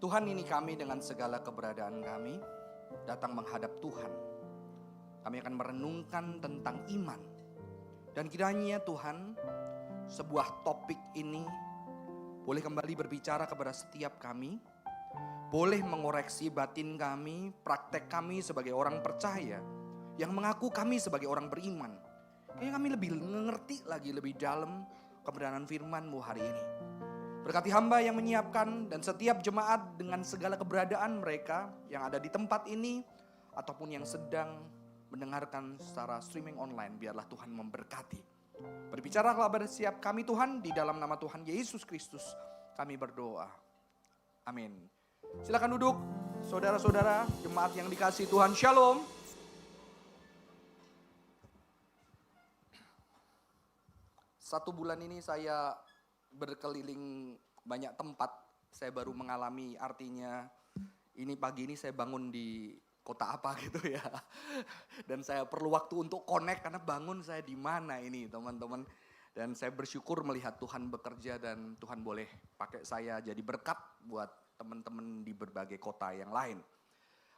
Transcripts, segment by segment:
Tuhan, ini kami dengan segala keberadaan kami datang menghadap Tuhan. Kami akan merenungkan tentang iman. Dan kiranya Tuhan, sebuah topik ini boleh kembali berbicara kepada setiap kami. Boleh mengoreksi batin kami, praktek kami sebagai orang percaya yang mengaku kami sebagai orang beriman. Kayaknya kami lebih mengerti lagi lebih dalam kebenaran firman-Mu hari ini. Berkati hamba yang menyiapkan dan setiap jemaat dengan segala keberadaan mereka yang ada di tempat ini ataupun yang sedang mendengarkan secara streaming online, biarlah Tuhan memberkati. Berbicaralah kepada setiap kami Tuhan, di dalam nama Tuhan Yesus Kristus kami berdoa. Amin. Silakan duduk saudara-saudara jemaat yang dikasihi Tuhan. Shalom. Satu bulan ini saya berkeliling banyak tempat. Saya baru mengalami artinya ini pagi ini saya bangun di kota apa gitu ya. Dan saya perlu waktu untuk connect karena bangun saya di mana ini teman-teman. Dan saya bersyukur melihat Tuhan bekerja dan Tuhan boleh pakai saya jadi berkat buat teman-teman di berbagai kota yang lain.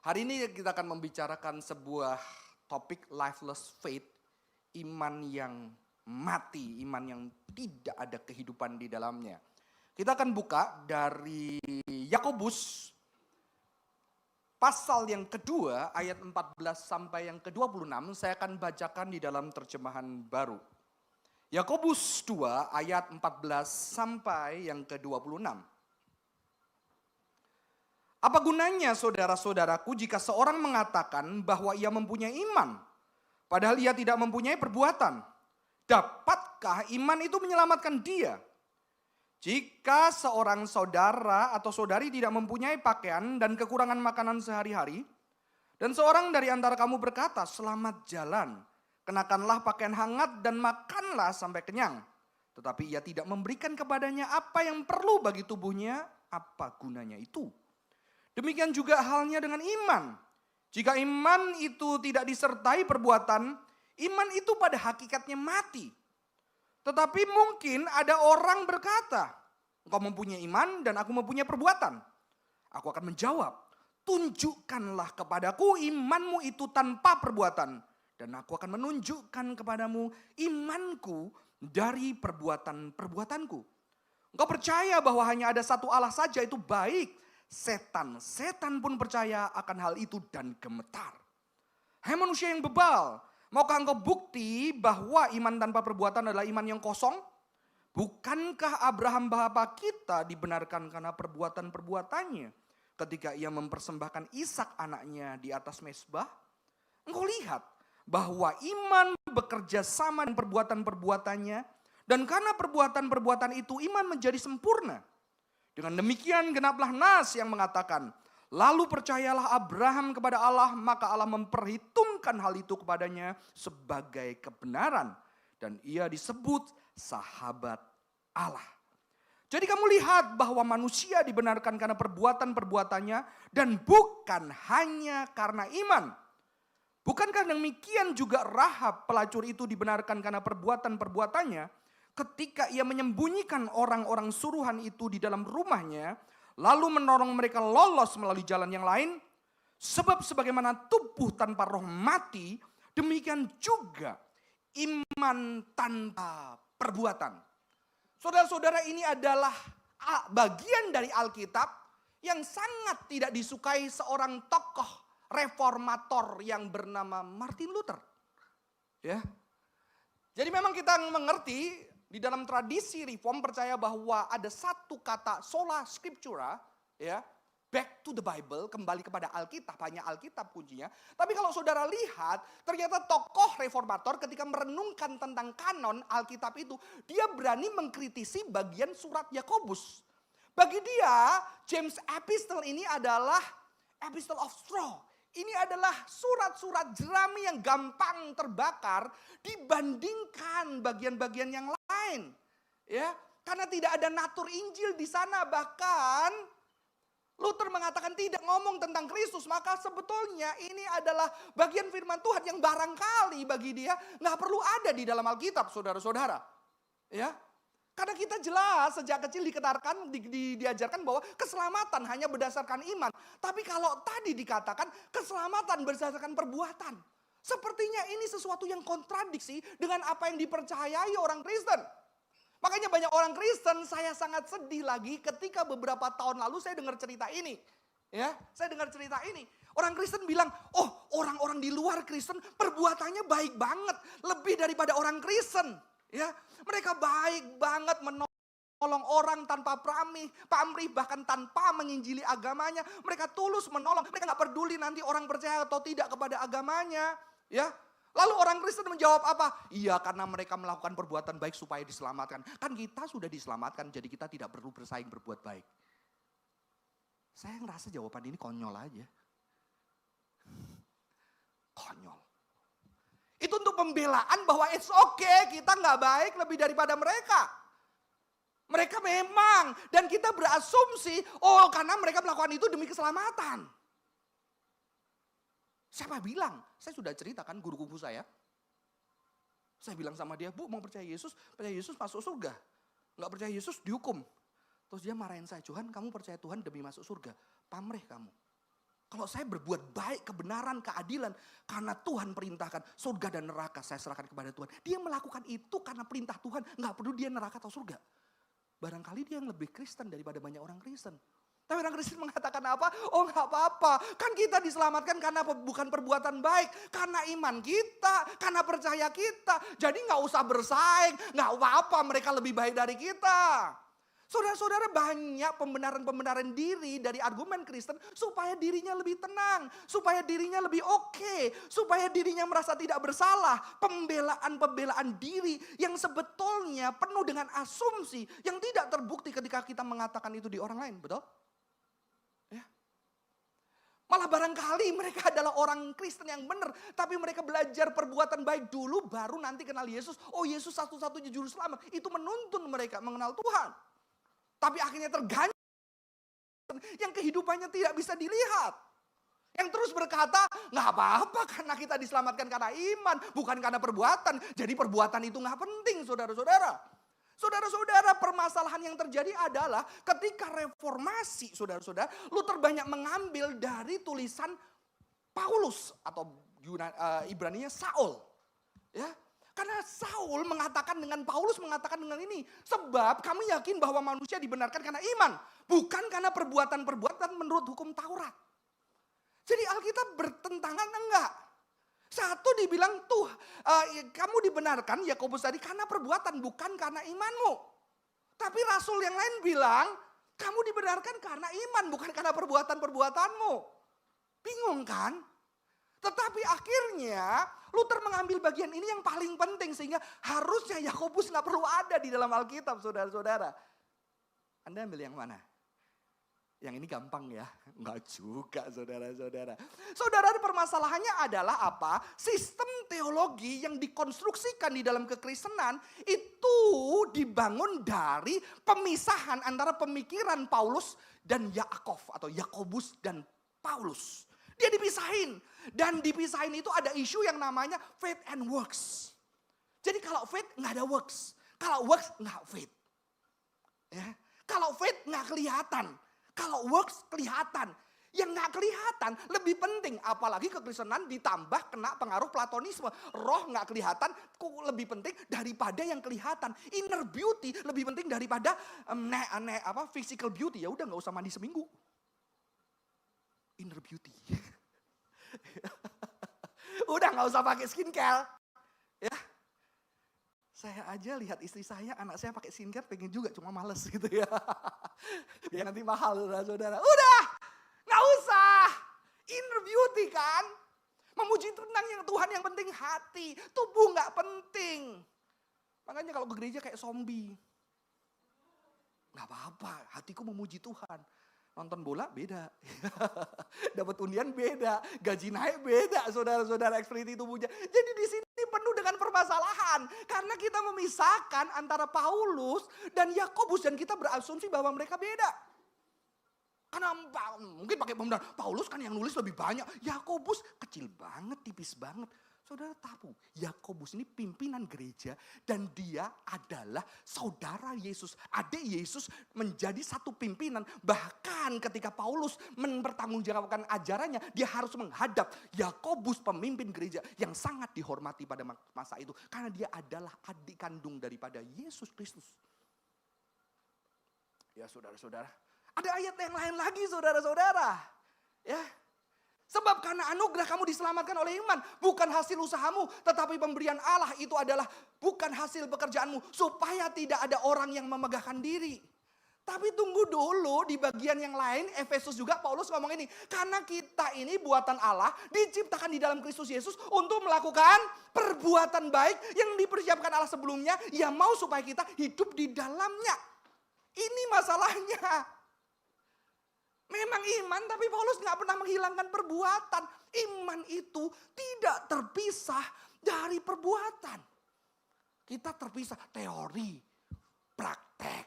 Hari ini kita akan membicarakan sebuah topik lifeless faith, iman yang mati, iman yang tidak ada kehidupan di dalamnya. Kita akan buka dari Yakobus pasal yang kedua ayat 14 sampai yang ke-26. Saya akan bacakan di dalam terjemahan baru. Yakobus 2 ayat 14 sampai yang ke-26. Apa gunanya saudara-saudaraku jika seorang mengatakan bahwa ia mempunyai iman, padahal ia tidak mempunyai perbuatan? Dapatkah iman itu menyelamatkan dia? Jika seorang saudara atau saudari tidak mempunyai pakaian dan kekurangan makanan sehari-hari, dan seorang dari antara kamu berkata, selamat jalan, kenakanlah pakaian hangat dan makanlah sampai kenyang, tetapi ia tidak memberikan kepadanya apa yang perlu bagi tubuhnya, apa gunanya itu? Demikian juga halnya dengan iman. Jika iman itu tidak disertai perbuatan, iman itu pada hakikatnya mati. Tetapi mungkin ada orang berkata, engkau mempunyai iman dan aku mempunyai perbuatan. Aku akan menjawab, tunjukkanlah kepadaku imanmu itu tanpa perbuatan. Dan aku akan menunjukkan kepadamu imanku dari perbuatan-perbuatanku. Engkau percaya bahwa hanya ada satu Allah saja, itu baik. Setan pun percaya akan hal itu dan gemetar. Hai manusia yang bebal, maukah engkau bukti bahwa iman tanpa perbuatan adalah iman yang kosong? Bukankah Abraham bapa kita dibenarkan karena perbuatan-perbuatannya ketika ia mempersembahkan Ishak anaknya di atas mezbah? Engkau lihat bahwa iman bekerja sama dengan perbuatan-perbuatannya, dan karena perbuatan-perbuatan itu iman menjadi sempurna. Dengan demikian genaplah nas yang mengatakan, lalu percayalah Abraham kepada Allah, maka Allah memperhitungkan hal itu kepadanya sebagai kebenaran. Dan ia disebut sahabat Allah. Jadi kamu lihat bahwa manusia dibenarkan karena perbuatan-perbuatannya dan bukan hanya karena iman. Bukankah demikian juga Rahab pelacur itu dibenarkan karena perbuatan-perbuatannya? Ketika ia menyembunyikan orang-orang suruhan itu di dalam rumahnya, lalu menolong mereka lolos melalui jalan yang lain. Sebab sebagaimana tubuh tanpa roh mati, demikian juga iman tanpa perbuatan. Saudara-saudara, ini adalah bagian dari Alkitab yang sangat tidak disukai seorang tokoh reformator yang bernama Martin Luther. Ya. Jadi memang kita mengerti di dalam tradisi reform percaya bahwa ada satu kata sola scriptura, ya, back to the Bible, kembali kepada Alkitab, hanya Alkitab kuncinya. Tapi kalau saudara lihat, ternyata tokoh reformator ketika merenungkan tentang kanon Alkitab itu, dia berani mengkritisi bagian surat Yakobus. Bagi dia, James Epistle ini adalah epistle of straw. Ini adalah surat-surat jerami yang gampang terbakar dibandingkan bagian-bagian yang lain. Ya, karena tidak ada natur Injil di sana, bahkan Luther mengatakan tidak ngomong tentang Kristus, maka sebetulnya ini adalah bagian firman Tuhan yang barangkali bagi dia nggak perlu ada di dalam Alkitab, saudara-saudara. Ya, Karena kita jelas sejak kecil diajarkan bahwa keselamatan hanya berdasarkan iman. Tapi kalau tadi dikatakan keselamatan berdasarkan perbuatan. Sepertinya ini sesuatu yang kontradiksi dengan apa yang dipercayai orang Kristen. Makanya banyak orang Kristen, saya sangat sedih lagi ketika beberapa tahun lalu saya dengar cerita ini. Ya, saya dengar cerita ini. Orang Kristen bilang, oh orang-orang di luar Kristen perbuatannya baik banget. Lebih daripada orang Kristen. Ya, mereka baik banget menolong orang tanpa pamrih, bahkan tanpa menginjili agamanya. Mereka tulus menolong, mereka gak peduli nanti orang percaya atau tidak kepada agamanya. Ya, lalu orang Kristen menjawab apa? Iya, karena mereka melakukan perbuatan baik supaya diselamatkan. Kan kita sudah diselamatkan, jadi kita tidak perlu bersaing berbuat baik. Saya ngerasa jawaban ini konyol aja. Konyol. Itu untuk pembelaan bahwa it's okay, kita nggak baik lebih daripada mereka. Mereka memang, dan kita berasumsi, oh karena mereka melakukan itu demi keselamatan. Siapa bilang? Saya sudah ceritakan guru kungfu saya. Saya bilang sama dia, Bu mau percaya Yesus masuk surga. Nggak percaya Yesus dihukum. Terus dia marahin saya, Johan kamu percaya Tuhan demi masuk surga. Pamrih kamu. Kalau saya berbuat baik, kebenaran, keadilan. Karena Tuhan perintahkan surga dan neraka saya serahkan kepada Tuhan. Dia melakukan itu karena perintah Tuhan. Nggak perlu dia neraka atau surga. Barangkali dia yang lebih Kristen daripada banyak orang Kristen. Tapi orang Kristen mengatakan apa? Oh nggak apa-apa. Kan kita diselamatkan karena bukan perbuatan baik. Karena iman kita, karena percaya kita. Jadi nggak usah bersaing. Nggak apa-apa mereka lebih baik dari kita. Saudara-saudara banyak pembenaran-pembenaran diri dari argumen Kristen supaya dirinya lebih tenang, supaya dirinya lebih oke, supaya dirinya merasa tidak bersalah. Pembelaan-pembelaan diri yang sebetulnya penuh dengan asumsi yang tidak terbukti ketika kita mengatakan itu di orang lain, betul? Ya. Malah barangkali mereka adalah orang Kristen yang benar, tapi mereka belajar perbuatan baik dulu baru nanti kenal Yesus. Oh Yesus satu-satunya juru selamat. Itu menuntun mereka mengenal Tuhan. Tapi akhirnya tergantung yang kehidupannya tidak bisa dilihat. Yang terus berkata, nggak apa-apa karena kita diselamatkan karena iman, bukan karena perbuatan. Jadi perbuatan itu nggak penting saudara-saudara. Saudara-saudara permasalahan yang terjadi adalah ketika reformasi saudara-saudara, Luther banyak mengambil dari tulisan Paulus atau Ibraninya Saul. Ya. Karena Saul mengatakan dengan Paulus mengatakan dengan ini. Sebab kami yakin bahwa manusia dibenarkan karena iman. Bukan karena perbuatan-perbuatan menurut hukum Taurat. Jadi Alkitab bertentangan enggak. Satu dibilang tuh kamu dibenarkan Yakobus tadi karena perbuatan bukan karena imanmu. Tapi rasul yang lain bilang kamu dibenarkan karena iman bukan karena perbuatan-perbuatanmu. Bingung kan? Tetapi akhirnya Luther mengambil bagian ini yang paling penting sehingga harusnya Yakobus nggak perlu ada di dalam Alkitab saudara-saudara. Anda ambil yang mana? Yang ini gampang ya? Enggak juga saudara-saudara. Saudara permasalahannya adalah apa? Sistem teologi yang dikonstruksikan di dalam kekristenan itu dibangun dari pemisahan antara pemikiran Paulus dan Yaakov atau Yakobus dan Paulus. Dia dipisahin. Dan dipisahin itu ada isu yang namanya faith and works. Jadi kalau faith nggak ada works. Kalau works nggak faith. Ya. Kalau faith nggak kelihatan. Kalau works kelihatan. Yang nggak kelihatan lebih penting. Apalagi kekristenan ditambah kena pengaruh Platonisme. Roh nggak kelihatan lebih penting daripada yang kelihatan. Inner beauty lebih penting daripada physical beauty. Ya udah nggak usah mandi seminggu. Inner beauty. Udah gak usah pakai skincare. Ya. Saya aja lihat istri saya, anak saya pakai skincare pengen juga cuma males gitu ya. Biar nanti mahal saudara-saudara. Udah gak usah. Inner beauty kan. Memuji tenang yang Tuhan yang penting hati. Tubuh gak penting. Makanya kalau ke gereja kayak zombie. Gak apa-apa, hatiku memuji Tuhan. Nonton bola beda, dapat undian beda, gaji naik beda, saudara-saudara ekspresi tubuhnya. Jadi di sini penuh dengan permasalahan karena kita memisahkan antara Paulus dan Yakobus dan kita berasumsi bahwa mereka beda. Karena mungkin pakai pembenaran Paulus kan yang nulis lebih banyak, Yakobus kecil banget, tipis banget. Saudara tahu, Yakobus ini pimpinan gereja dan dia adalah saudara Yesus. Adik Yesus menjadi satu pimpinan. Bahkan ketika Paulus mempertanggungjawabkan ajarannya, dia harus menghadap Yakobus pemimpin gereja yang sangat dihormati pada masa itu. Karena dia adalah adik kandung daripada Yesus Kristus. Ya saudara-saudara, ada ayat yang lain lagi saudara-saudara. Ya. Sebab karena anugerah kamu diselamatkan oleh iman. Bukan hasil usahamu. Tetapi pemberian Allah itu adalah bukan hasil pekerjaanmu. Supaya tidak ada orang yang memegahkan diri. Tapi tunggu dulu di bagian yang lain. Efesus juga Paulus ngomong ini. Karena kita ini buatan Allah. Diciptakan di dalam Kristus Yesus. Untuk melakukan perbuatan baik. Yang dipersiapkan Allah sebelumnya. Yang mau supaya kita hidup di dalamnya. Ini masalahnya. Memang iman, tapi Paulus nggak pernah menghilangkan perbuatan. Iman itu tidak terpisah dari perbuatan. Kita terpisah teori, praktek.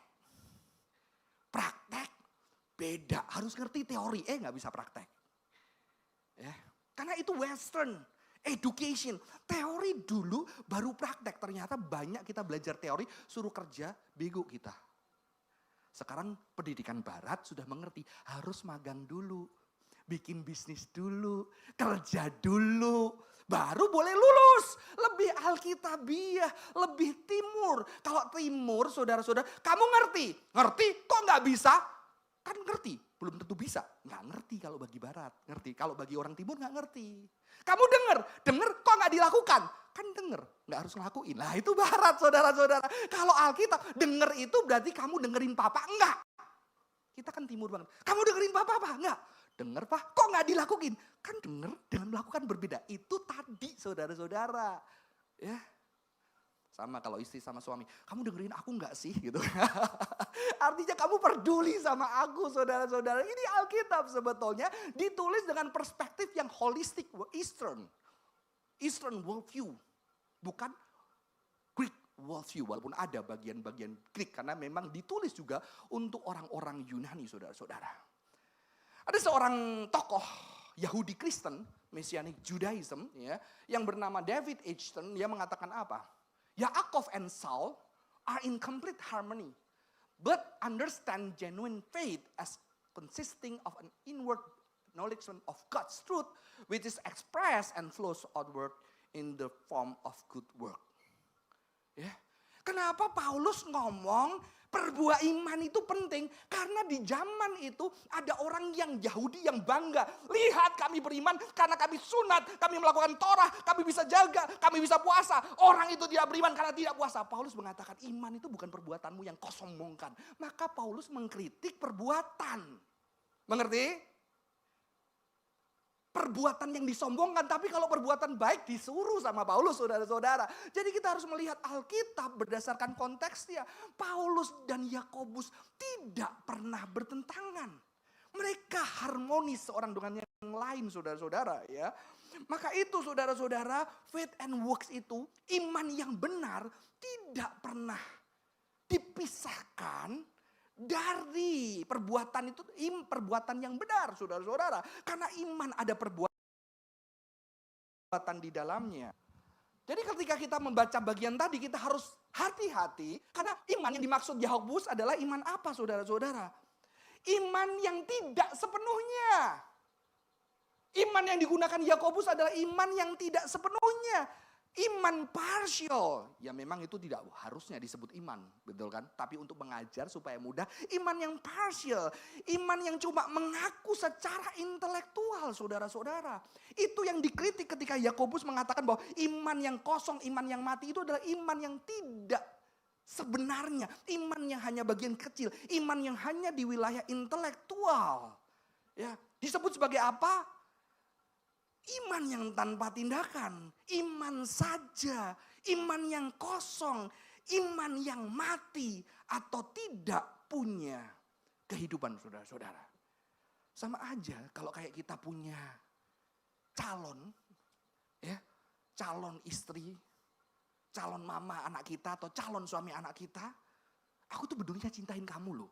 Praktek beda, harus ngerti teori. Nggak bisa praktek. Ya, karena itu Western education. Teori dulu baru praktek. Ternyata banyak kita belajar teori, suruh kerja, bego kita. Sekarang pendidikan barat sudah mengerti harus magang dulu, bikin bisnis dulu, kerja dulu, baru boleh lulus. Lebih alkitabiah, lebih timur. Kalau timur saudara-saudara, kamu ngerti? Ngerti kok nggak bisa? Kan ngerti, belum tentu bisa. Nggak ngerti kalau bagi barat, ngerti. Kalau bagi orang timur nggak ngerti. Kamu denger kok nggak dilakukan? Kan denger, nggak harus ngelakuin. Nah itu barat saudara-saudara. Kalau Alkitab, denger itu berarti kamu dengerin papa, enggak. Kita kan timur banget. Kamu dengerin papa apa? Enggak. Denger pak, kok nggak dilakuin? Kan denger dengan melakukan berbeda. Itu tadi saudara-saudara. Ya. Sama kalau istri sama suami, kamu dengerin aku enggak sih? Gitu. Artinya kamu peduli sama aku saudara-saudara. Ini Alkitab sebetulnya ditulis dengan perspektif yang holistik, Eastern worldview. Bukan Greek worldview, walaupun ada bagian-bagian Greek. Karena memang ditulis juga untuk orang-orang Yunani saudara-saudara. Ada seorang tokoh Yahudi Kristen, Messianic Judaism, ya, yang bernama David Edgerton. Dia mengatakan apa? Yaakov and Saul are in complete harmony, but understand genuine faith as consisting of an inward knowledge of God's truth, which is expressed and flows outward in the form of good work. Ya. Kenapa Paulus ngomong perbuatan iman itu penting? Karena di zaman itu ada orang yang Yahudi yang bangga. Lihat kami beriman karena kami sunat, kami melakukan Torah, kami bisa jaga, kami bisa puasa. Orang itu tidak beriman karena tidak puasa. Paulus mengatakan iman itu bukan perbuatanmu yang kau sombongkan. Maka Paulus mengkritik perbuatan. Mengerti? Perbuatan yang disombongkan, tapi kalau perbuatan baik disuruh sama Paulus saudara-saudara. Jadi kita harus melihat Alkitab berdasarkan konteksnya. Paulus dan Yakobus tidak pernah bertentangan. Mereka harmonis seorang dengan yang lain saudara-saudara ya. Maka itu saudara-saudara, faith and works itu, iman yang benar tidak pernah dipisahkan dari perbuatan itu, perbuatan yang benar saudara-saudara. Karena iman ada perbuatan di dalamnya. Jadi ketika kita membaca bagian tadi kita harus hati-hati. Karena iman yang dimaksud Yakobus adalah iman apa saudara-saudara? Iman yang tidak sepenuhnya. Iman yang digunakan Yakobus adalah iman yang tidak sepenuhnya. Iman partial, ya memang itu tidak harusnya disebut iman, betul kan? Tapi untuk mengajar supaya mudah, iman yang partial, iman yang cuma mengaku secara intelektual, saudara-saudara. Itu yang dikritik ketika Yakobus mengatakan bahwa iman yang kosong, iman yang mati itu adalah iman yang tidak sebenarnya, iman yang hanya bagian kecil, iman yang hanya di wilayah intelektual. Ya, disebut sebagai apa? Iman yang tanpa tindakan, iman saja, iman yang kosong, iman yang mati atau tidak punya kehidupan saudara-saudara. Sama aja kalau kayak kita punya calon, ya, calon istri, calon mama anak kita atau calon suami anak kita, aku tuh bedulinya cintain kamu loh.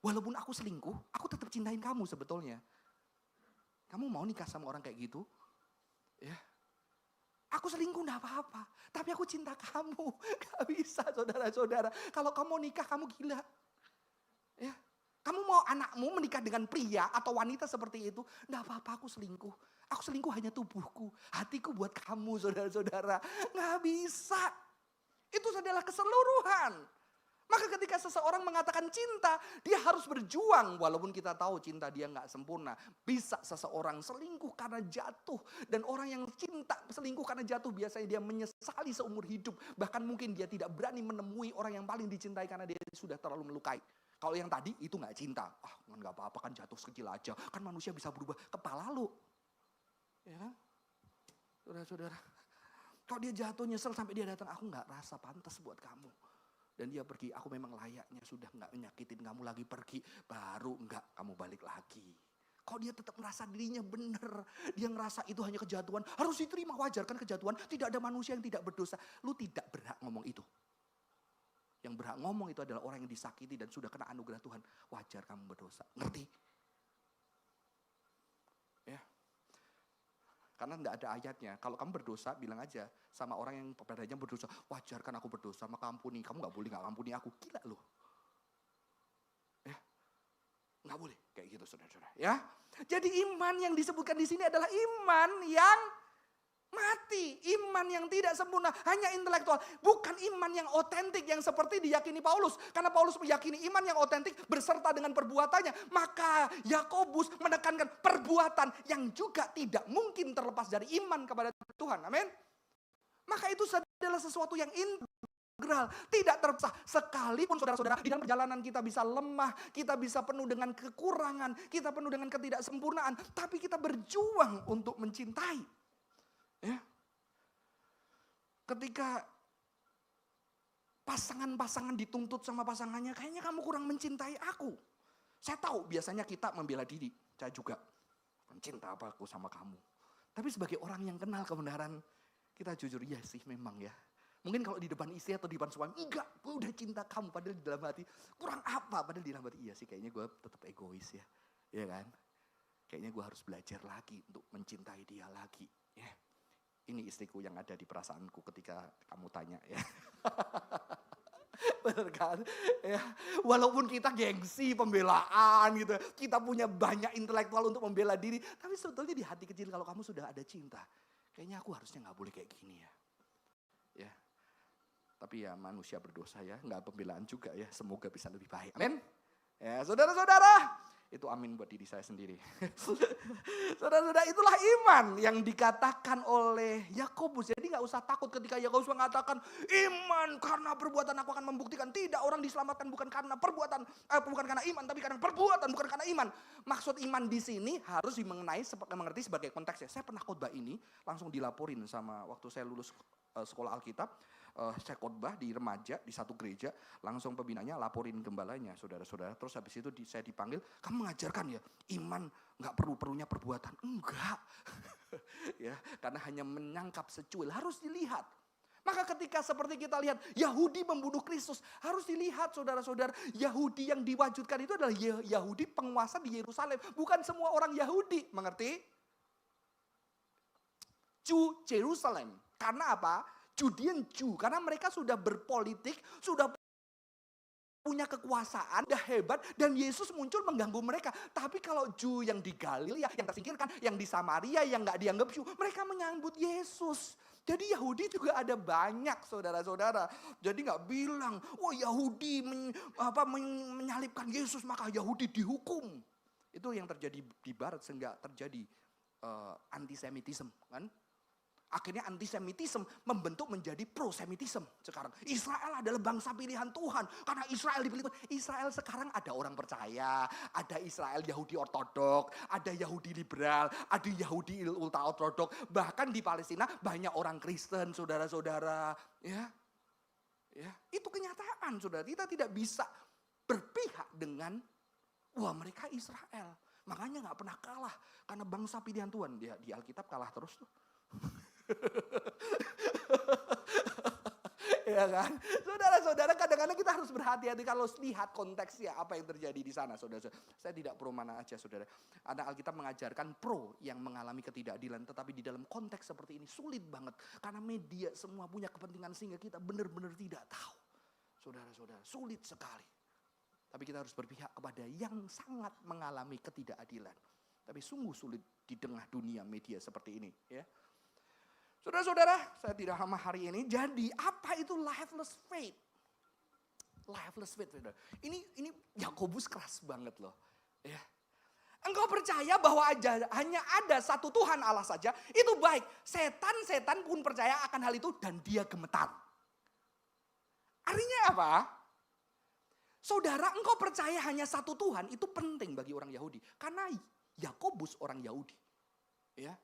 Walaupun aku selingkuh, aku tetap cintain kamu sebetulnya. Kamu mau nikah sama orang kayak gitu? Ya. Aku selingkuh enggak apa-apa, tapi aku cinta kamu. Gak bisa saudara-saudara. Kalau kamu mau nikah, kamu gila. Ya. Kamu mau anakmu menikah dengan pria atau wanita seperti itu, enggak apa-apa aku selingkuh. Aku selingkuh hanya tubuhku, hatiku buat kamu saudara-saudara. Nggak bisa. Itu adalah keseluruhan. Maka ketika seseorang mengatakan cinta, dia harus berjuang. Walaupun kita tahu cinta dia nggak sempurna. Bisa seseorang selingkuh karena jatuh. Dan orang yang cinta selingkuh karena jatuh biasanya dia menyesali seumur hidup. Bahkan mungkin dia tidak berani menemui orang yang paling dicintai karena dia sudah terlalu melukai. Kalau yang tadi itu nggak cinta. Nggak apa-apa kan jatuh sekecil aja. Kan manusia bisa berubah. Kepala lu. Ya kan? Saudara-saudara. Kalau dia jatuh nyesel sampai dia datang, aku nggak rasa pantas buat kamu. Dan dia pergi, aku memang layaknya sudah nggak menyakitin kamu lagi pergi. Baru nggak kamu balik lagi. Kalau dia tetap merasa dirinya benar. Dia ngerasa itu hanya kejatuhan. Harus diterima, wajar kan kejatuhan. Tidak ada manusia yang tidak berdosa. Lu tidak berhak ngomong itu. Yang berhak ngomong itu adalah orang yang disakiti dan sudah kena anugerah Tuhan. Wajar kamu berdosa. Ngerti? Ya. Karena tidak ada ayatnya. Kalau kamu berdosa, bilang aja sama orang yang padanya berdosa. Wajar kan aku berdosa, maka ampuni. Kamu gak boleh gak ampuni aku. Gila loh. Ya. Gak boleh. Kayak gitu saudara-saudara. Ya. Jadi iman yang disebutkan di sini adalah iman yang mati. Iman yang tidak sempurna. Hanya intelektual. Bukan iman yang otentik. Yang seperti diyakini Paulus. Karena Paulus meyakini iman yang otentik berserta dengan perbuatannya. Maka Yakobus menekankan perbuatan yang juga tidak mungkin terlepas dari iman kepada Tuhan. Amin. Maka itu adalah sesuatu yang integral. Tidak terpisah. Sekalipun saudara-saudara di dalam perjalanan kita bisa lemah. Kita bisa penuh dengan kekurangan. Kita penuh dengan ketidaksempurnaan. Tapi kita berjuang untuk mencintai. Ya. Ketika pasangan-pasangan dituntut sama pasangannya, kayaknya kamu kurang mencintai aku. Saya tahu biasanya kita membela diri, saya juga. Cinta apa aku sama kamu. Tapi sebagai orang yang kenal kebenaran, kita jujur, iya sih memang ya. Mungkin kalau di depan istri atau di depan suami, enggak, gue udah cinta kamu. Padahal di dalam hati, kurang apa? Padahal di dalam hati, iya sih kayaknya gue tetap egois ya. Iya kan? Kayaknya gue harus belajar lagi untuk mencintai dia lagi. Ya. Ini istriku yang ada di perasaanku ketika kamu tanya ya. Benar kan? Ya. Walaupun kita gengsi, pembelaan gitu. Kita punya banyak intelektual untuk membela diri. Tapi sebetulnya di hati kecil kalau kamu sudah ada cinta. Kayaknya aku harusnya gak boleh kayak gini ya. Ya. Tapi ya manusia berdosa ya. Gak pembelaan juga ya. Semoga bisa lebih baik. Amin. Ya saudara-saudara. Itu amin buat diri saya sendiri. Saudara-saudara, itulah iman yang dikatakan oleh Yakobus. Jadi gak usah takut ketika Yakobus mengatakan iman karena perbuatan aku akan membuktikan. Tidak, orang diselamatkan bukan karena perbuatan, bukan karena iman, tapi karena perbuatan, bukan karena iman. Maksud iman di sini harus mengerti sebagai konteksnya. Saya pernah khotbah ini langsung dilaporin sama waktu saya lulus sekolah Alkitab. Saya khotbah di remaja di satu gereja, langsung pembinanya laporin gembalanya, saudara-saudara. Terus habis itu saya dipanggil, kamu mengajarkan ya iman nggak perlunya perbuatan. Enggak, ya karena hanya menyangkap secuil, harus dilihat. Maka ketika seperti kita lihat Yahudi membunuh Kristus, harus dilihat saudara-saudara, Yahudi yang diwajudkan itu adalah Yahudi penguasa di Yerusalem, bukan semua orang Yahudi, mengerti? Jew Jerusalem, karena apa? Judean Jew, karena mereka sudah berpolitik, sudah punya kekuasaan, sudah hebat, dan Yesus muncul mengganggu mereka. Tapi kalau Jew yang di Galilea, yang tersingkirkan, yang di Samaria, yang gak dianggap Jew, mereka menyambut Yesus. Jadi Yahudi juga ada banyak saudara-saudara. Jadi gak bilang, wah Yahudi menyalibkan Yesus, maka Yahudi dihukum. Itu yang terjadi di barat sehingga terjadi antisemitisme kan. Akhirnya antisemitisme membentuk menjadi prosemitisme sekarang. Israel adalah bangsa pilihan Tuhan. Karena Israel dipilih Tuhan. Israel sekarang ada orang percaya. Ada Israel Yahudi ortodok. Ada Yahudi liberal. Ada Yahudi ultra ortodok. Bahkan di Palestina banyak orang Kristen saudara-saudara. Ya, itu kenyataan saudara. Kita tidak bisa berpihak dengan wah mereka Israel. Makanya gak pernah kalah. Karena bangsa pilihan Tuhan. Di Alkitab kalah terus tuh. Ya, Ya kan? Saudara-saudara, kadang-kadang kita harus berhati-hati kalau lihat konteksnya apa yang terjadi di sana, saudara-saudara. Saya tidak pro mana aja, saudara. Anak Alkitab mengajarkan pro yang mengalami ketidakadilan, tetapi di dalam konteks seperti ini sulit banget. Karena media semua punya kepentingan sehingga kita benar-benar tidak tahu. Saudara-saudara, sulit sekali. Tapi kita harus berpihak kepada yang sangat mengalami ketidakadilan. Tapi sungguh sulit di tengah dunia media seperti ini. Ya. Saudara-saudara, saya tidak lama hari ini. Jadi apa itu lifeless faith? Lifeless faith. Saudara. Ini Yakobus keras banget loh. Ya. Engkau percaya bahwa hanya ada satu Tuhan Allah saja. Itu baik. Setan pun percaya akan hal itu dan dia gemetar. Artinya apa? Saudara, engkau percaya hanya satu Tuhan, itu penting bagi orang Yahudi. Karena Yakobus orang Yahudi. Ya.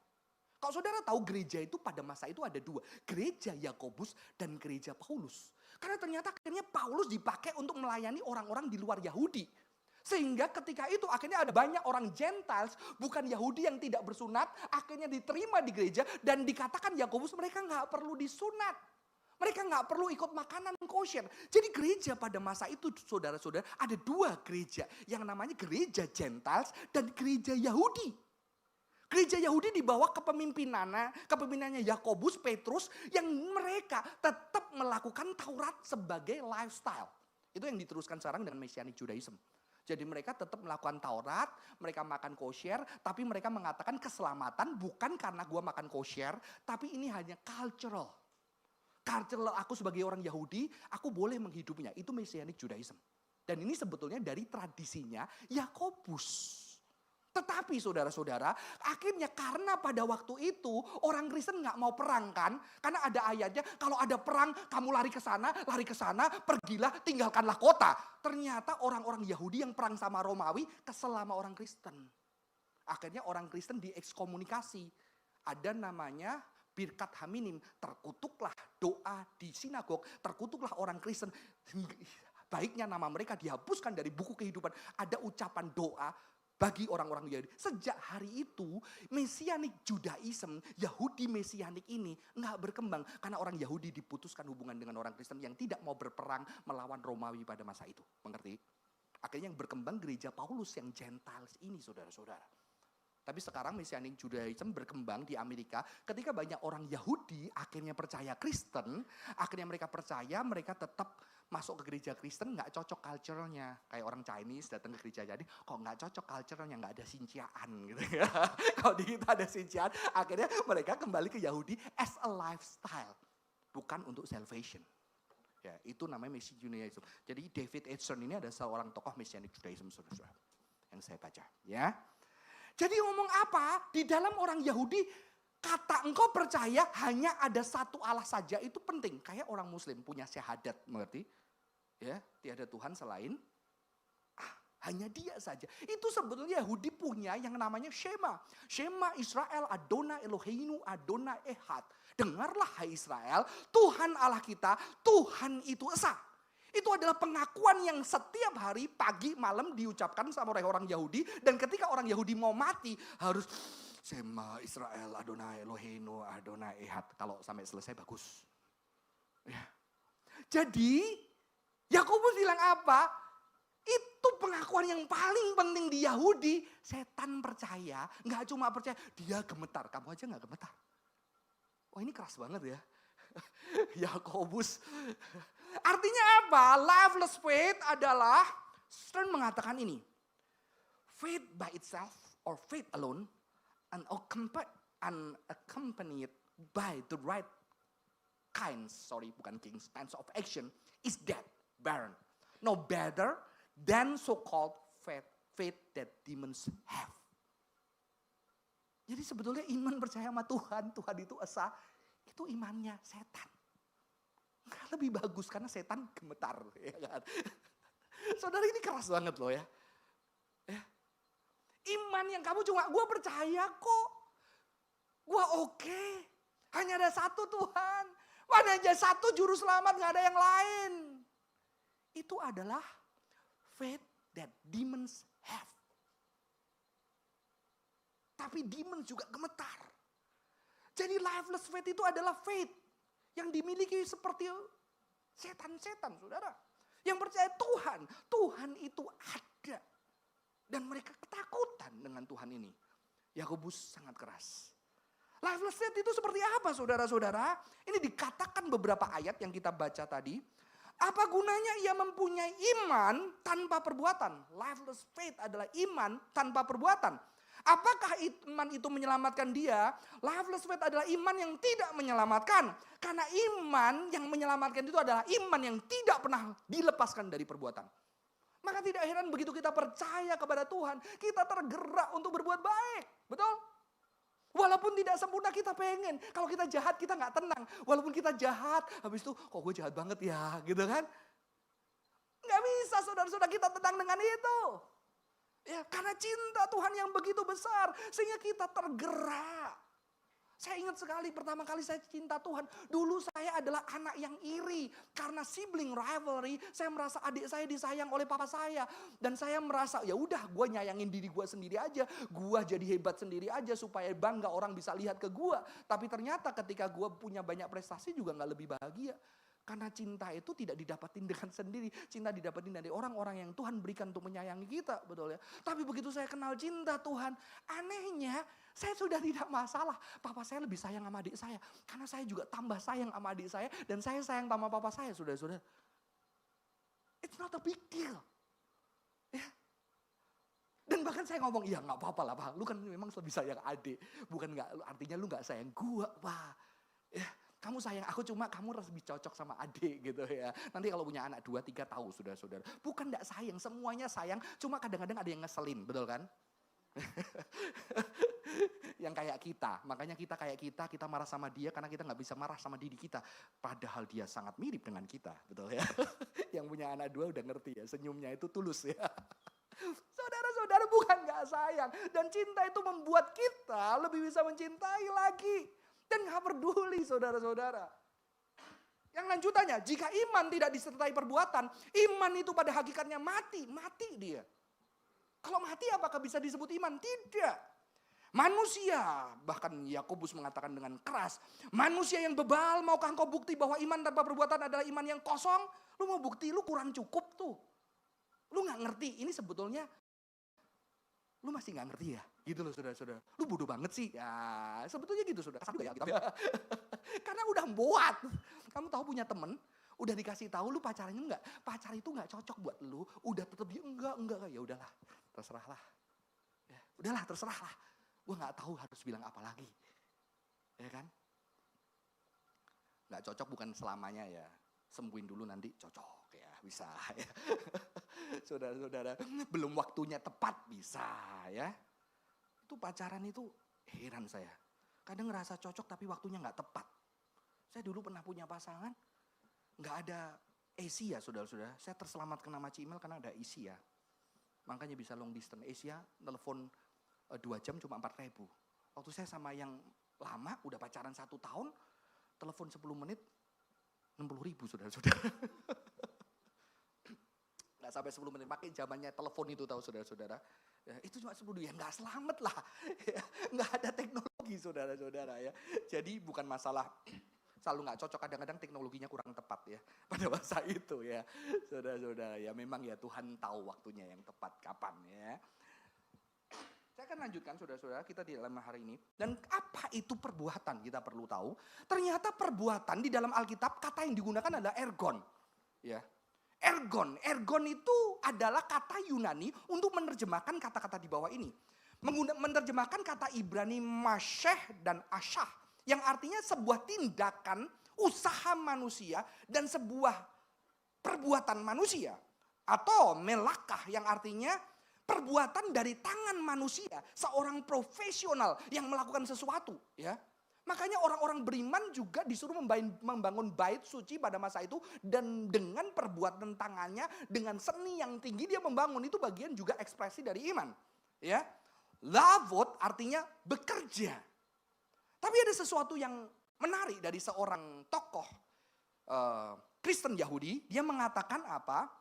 Kalau saudara tahu gereja itu pada masa itu ada dua. Gereja Yakobus dan gereja Paulus. Karena ternyata akhirnya Paulus dipakai untuk melayani orang-orang di luar Yahudi. Sehingga ketika itu akhirnya ada banyak orang Gentiles, bukan Yahudi yang tidak bersunat. Akhirnya diterima di gereja dan dikatakan Yakobus mereka nggak perlu disunat. Mereka nggak perlu ikut makanan kosher. Jadi gereja pada masa itu saudara-saudara ada dua gereja. Yang namanya gereja Gentiles dan gereja Yahudi. Gereja Yahudi di bawah kepemimpinannya Yakobus, Petrus. Yang mereka tetap melakukan Taurat sebagai lifestyle. Itu yang diteruskan sekarang dengan Messianic Judaism. Jadi mereka tetap melakukan Taurat, mereka makan kosher. Tapi mereka mengatakan keselamatan bukan karena gua makan kosher. Tapi ini hanya cultural. Cultural aku sebagai orang Yahudi, aku boleh menghidupinya. Itu Messianic Judaism. Dan ini sebetulnya dari tradisinya Yakobus. Tetapi saudara-saudara, akhirnya karena pada waktu itu orang Kristen nggak mau perang kan. Karena ada ayatnya, kalau ada perang kamu lari ke sana, pergilah, tinggalkanlah kota. Ternyata orang-orang Yahudi yang perang sama Romawi kesel sama orang Kristen. Akhirnya orang Kristen diekskomunikasi. Ada namanya Birkat Haminim, terkutuklah doa di sinagog, terkutuklah orang Kristen. Baiknya nama mereka dihapuskan dari buku kehidupan. Ada ucapan doa bagi orang-orang Yahudi. Sejak hari itu, Messianic Judaism, Yahudi Messianik ini nggak berkembang. Karena orang Yahudi diputuskan hubungan dengan orang Kristen yang tidak mau berperang melawan Romawi pada masa itu. Mengerti? Akhirnya yang berkembang gereja Paulus yang Gentiles ini, saudara-saudara. Tapi sekarang Messianic Judaism berkembang di Amerika. Ketika banyak orang Yahudi akhirnya percaya Kristen. Akhirnya mereka percaya, mereka tetap masuk ke gereja Kristen. Gak cocok culture-nya. Kayak orang Chinese datang ke gereja jadi, kok gak cocok culture-nya, gak ada sinciaan gitu ya. Kalau di kita ada sinciaan, akhirnya mereka kembali ke Yahudi as a lifestyle. Bukan untuk salvation. Ya, itu namanya Messianic Judaism. Jadi David Edson ini adalah seorang tokoh Messianic Judaism, saudara-saudara. Yang saya baca, ya. Jadi ngomong apa? Di dalam orang Yahudi, kata engkau percaya hanya ada satu Allah saja itu penting. Kayak orang Muslim punya syahadat, mengerti? Ya, tiada Tuhan selain hanya dia saja. Itu sebetulnya Yahudi punya yang namanya Shema. Shema Israel, Adonai Eloheinu, Adonai Ehad. Dengarlah hai Israel, Tuhan Allah kita, Tuhan itu esa. Itu adalah pengakuan yang setiap hari pagi malam diucapkan sama orang Yahudi. Dan ketika orang Yahudi mau mati harus Shema Israel Adonai Eloheinu Adonai Ehad. Kalau sampai selesai bagus. Ya. Jadi Yakobus bilang apa? Itu pengakuan yang paling penting di Yahudi. Setan percaya, gak cuma percaya, dia gemetar. Kamu aja gak gemetar. Wah ini keras banget ya. Yakobus. Artinya apa? Lifeless faith adalah, Stern mengatakan ini. Faith by itself or faith alone unaccompanied by the right kinds of action is dead, barren. No better than so-called faith that demons have. Jadi sebetulnya iman percaya sama Tuhan, Tuhan itu esa, itu imannya setan. Enggak lebih bagus karena setan gemetar. Ya kan? Saudara ini keras banget loh ya. Iman yang kamu cuma, gue percaya kok. Gue oke. Hanya ada satu Tuhan. Hanya ada satu juru selamat, gak ada yang lain. Itu adalah faith that demons have. Tapi demons juga gemetar. Jadi lifeless faith itu adalah faith yang dimiliki seperti Setan-setan saudara. Yang percaya Tuhan. Tuhan itu ada. Dan mereka ketakutan dengan Tuhan ini. Yakobus sangat keras. Lifeless faith itu seperti apa saudara-saudara? Ini dikatakan beberapa ayat yang kita baca tadi. Apa gunanya ia mempunyai iman tanpa perbuatan? Lifeless faith adalah iman tanpa perbuatan. Apakah iman itu menyelamatkan dia? Lifeless faith adalah iman yang tidak menyelamatkan. Karena iman yang menyelamatkan itu adalah iman yang tidak pernah dilepaskan dari perbuatan. Maka tidak heran begitu kita percaya kepada Tuhan, kita tergerak untuk berbuat baik. Betul? Walaupun tidak sempurna kita pengen. Kalau kita jahat kita gak tenang. Walaupun kita jahat, habis itu kok gue jahat banget ya gitu kan. Gak bisa saudara-saudara kita tenang dengan itu. Ya, karena cinta Tuhan yang begitu besar. Sehingga kita tergerak. Saya ingat sekali pertama kali saya cinta Tuhan. Dulu saya adalah anak yang iri. Karena sibling rivalry, saya merasa adik saya disayang oleh papa saya. Dan saya merasa ya udah gue nyayangin diri gue sendiri aja. Gue jadi hebat sendiri aja supaya bangga orang bisa lihat ke gue. Tapi ternyata ketika gue punya banyak prestasi juga gak lebih bahagia. Karena cinta itu tidak didapatin dengan sendiri. Cinta didapatin dari orang-orang yang Tuhan berikan untuk menyayangi kita. Betul ya. Tapi begitu saya kenal cinta Tuhan. Anehnya saya sudah tidak masalah. Papa saya lebih sayang sama adik saya. Karena saya juga tambah sayang sama adik saya. Dan saya sayang sama papa saya. Saudara-saudara. It's not a big deal. Ya. Dan bahkan saya ngomong, ya gak apa-apa lah Pak. Lu kan memang lebih sayang adik. Bukan gak, artinya lu gak sayang gua Pak. Ya. Kamu sayang aku cuma kamu harus lebih cocok sama adik gitu ya. Nanti kalau punya anak 2, 3 tahu saudara-saudara. Bukan gak sayang, semuanya sayang. Cuma kadang-kadang ada yang ngeselin, betul kan? Yang kayak kita. Makanya kita kayak kita marah sama dia karena kita gak bisa marah sama diri kita. Padahal dia sangat mirip dengan kita, betul ya? Yang punya anak 2 udah ngerti ya, senyumnya itu tulus ya. Saudara-saudara bukan gak sayang. Dan cinta itu membuat kita lebih bisa mencintai lagi. Dan gak peduli saudara-saudara. Yang lanjutannya, jika iman tidak disertai perbuatan, iman itu pada hakikatnya mati. Mati dia. Kalau mati apakah bisa disebut iman? Tidak. Manusia, bahkan Yakobus mengatakan dengan keras, manusia yang bebal, maukah engkau bukti bahwa iman tanpa perbuatan adalah iman yang kosong? Lu mau bukti, lu kurang cukup tuh. Lu gak ngerti, ini sebetulnya lu masih gak ngerti ya? Gitu loh saudara-saudara. Lu bodoh banget sih. Ya sebetulnya gitu saudara. Kasar juga ya gitu. Karena udah buat. Kamu tahu punya temen, udah dikasih tahu lu pacarnya enggak. Pacar itu gak cocok buat lu. Udah tetap dia enggak. Ya udahlah, terserah lah. Ya, udahlah terserah lah. Gue gak tahu harus bilang apa lagi. Ya kan? Gak cocok bukan selamanya ya. Sembuhin dulu nanti cocok ya. Bisa ya. Saudara-saudara, belum waktunya tepat bisa ya. Itu pacaran itu heran saya. Kadang ngerasa cocok tapi waktunya gak tepat. Saya dulu pernah punya pasangan, gak ada Asia saudara-saudara. Saya terselamatkan nama Cimel karena ada Asia. Makanya bisa long distance. Asia telepon 2 jam cuma 4.000. Waktu saya sama yang lama udah pacaran 1 tahun, telepon 10 menit 60.000 saudara-saudara. Gak sampai 10 menit, pakai zamannya telepon itu tahu saudara-saudara. Ya, itu cuma 10 ya gak selamat lah. Ya, gak ada teknologi saudara-saudara ya. Jadi bukan masalah selalu gak cocok, kadang-kadang teknologinya kurang tepat ya. Pada masa itu ya. Saudara-saudara ya memang ya Tuhan tahu waktunya yang tepat kapan ya. Saya akan lanjutkan saudara-saudara kita di dalam hari ini. Dan apa itu perbuatan kita perlu tahu. Ternyata perbuatan di dalam Alkitab kata yang digunakan adalah ergon. Ya. Ergon itu adalah kata Yunani untuk menerjemahkan kata-kata di bawah ini. Menerjemahkan kata Ibrani masyeh dan asyah. Yang artinya sebuah tindakan, usaha manusia dan sebuah perbuatan manusia. Atau melakah yang artinya perbuatan dari tangan manusia. Seorang profesional yang melakukan sesuatu. Ya. Makanya orang-orang beriman juga disuruh membangun bait suci pada masa itu. Dan dengan perbuatan tangannya, dengan seni yang tinggi dia membangun. Itu bagian juga ekspresi dari iman. Ya, lavot artinya bekerja. Tapi ada sesuatu yang menarik dari seorang tokoh Kristen Yahudi. Dia mengatakan apa?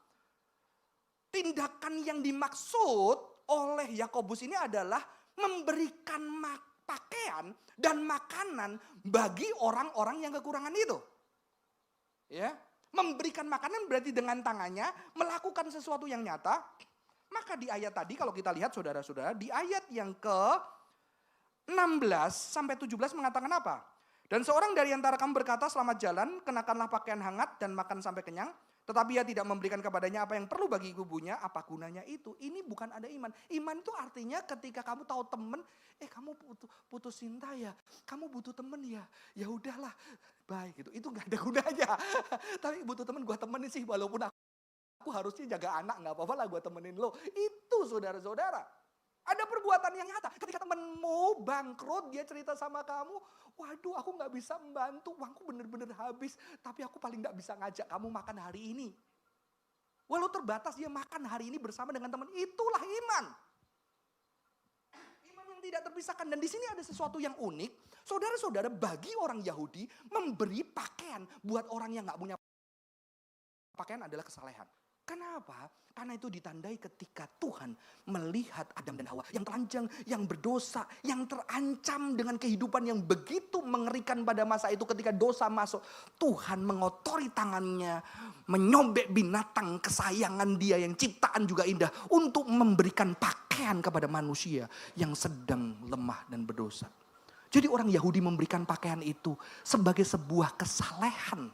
Tindakan yang dimaksud oleh Yakobus ini adalah memberikan pakaian dan makanan bagi orang-orang yang kekurangan itu. Ya, Memberikan makanan berarti dengan tangannya melakukan sesuatu yang nyata. Maka di ayat tadi kalau kita lihat saudara-saudara, di ayat yang ke-16 sampai 17 mengatakan apa? Dan seorang dari antara kamu berkata, selamat jalan, kenakanlah pakaian hangat dan makan sampai kenyang. Tetapi ia tidak memberikan kepadanya apa yang perlu bagi tubuhnya, apa gunanya itu? Ini bukan ada iman. Iman itu artinya ketika kamu tahu temen, kamu putus cinta ya, kamu butuh temen ya, ya udahlah, baik gitu. Itu gak ada gunanya. Tapi butuh temen, gue temenin sih walaupun aku harusnya jaga anak, gak apa-apa lah gue temenin lo. Itu saudara-saudara. Ada perbuatan yang nyata. Ketika temenmu bangkrut, dia cerita sama kamu, waduh aku gak bisa membantu, uangku bener-bener habis. Tapi aku paling gak bisa ngajak kamu makan hari ini. Walau terbatas dia makan hari ini bersama dengan teman, itulah iman. Iman yang tidak terpisahkan. Dan di sini ada sesuatu yang unik. Saudara-saudara, bagi orang Yahudi, memberi pakaian buat orang yang gak punya pakaian adalah kesalehan. Kenapa? Karena itu ditandai ketika Tuhan melihat Adam dan Hawa yang telanjang, yang berdosa, yang terancam dengan kehidupan yang begitu mengerikan pada masa itu ketika dosa masuk. Tuhan mengotori tangannya, menyobek binatang kesayangan dia yang ciptaan juga indah untuk memberikan pakaian kepada manusia yang sedang lemah dan berdosa. Jadi orang Yahudi memberikan pakaian itu sebagai sebuah kesalehan,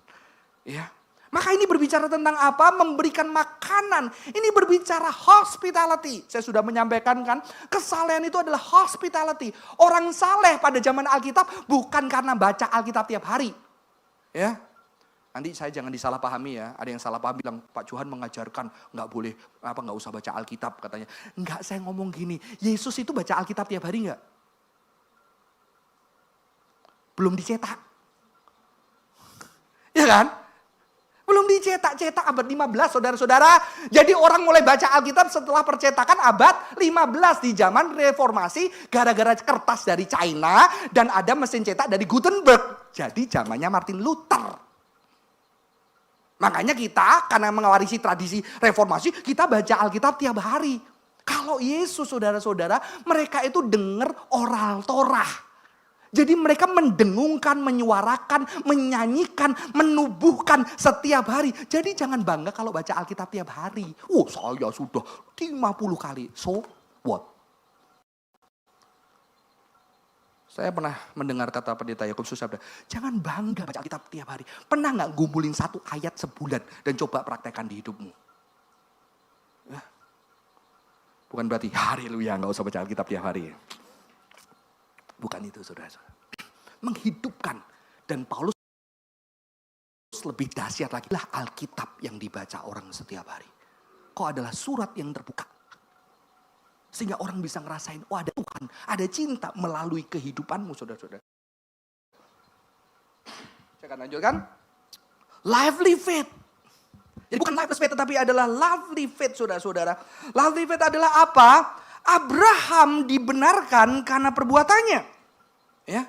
ya. Maka ini berbicara tentang apa? Memberikan makanan. Ini berbicara hospitality. Saya sudah menyampaikan kan, kesalehan itu adalah hospitality. Orang saleh pada zaman Alkitab bukan karena baca Alkitab tiap hari. Ya. Nanti saya jangan disalahpahami ya. Ada yang salah paham bilang Pak Johan mengajarkan nggak boleh nggak usah baca Alkitab katanya. Enggak, saya ngomong gini. Yesus itu baca Alkitab tiap hari nggak? Belum dicetak. Ya kan? Belum dicetak abad 15 saudara-saudara. Jadi orang mulai baca Alkitab setelah percetakan abad 15 di zaman reformasi. Gara-gara kertas dari China dan ada mesin cetak dari Gutenberg. Jadi zamannya Martin Luther. Makanya kita karena mewarisi tradisi reformasi kita baca Alkitab tiap hari. Kalau Yesus saudara-saudara mereka itu dengar oral Torah. Jadi mereka mendengungkan, menyuarakan, menyanyikan, menubuhkan setiap hari. Jadi jangan bangga kalau baca Alkitab tiap hari. Oh saya sudah 50 kali. So what? Saya pernah mendengar kata pendeta Yakub Susabda. Jangan bangga baca Alkitab tiap hari. Pernah gak gumpulin satu ayat sebulan dan coba praktekkan di hidupmu? Bukan berarti haleluya gak usah baca Alkitab tiap hari. Bukan itu saudara-saudara. Menghidupkan. Dan Paulus lebih dahsyat lagi lah Alkitab yang dibaca orang setiap hari. Kok adalah surat yang terbuka. Sehingga orang bisa ngerasain, oh ada Tuhan, ada cinta melalui kehidupanmu saudara-saudara. Saya akan lanjutkan. Lively faith. Jadi bukan lively faith tetapi adalah lovely faith saudara-saudara. Lovely faith adalah apa? Abraham dibenarkan karena perbuatannya. Ya.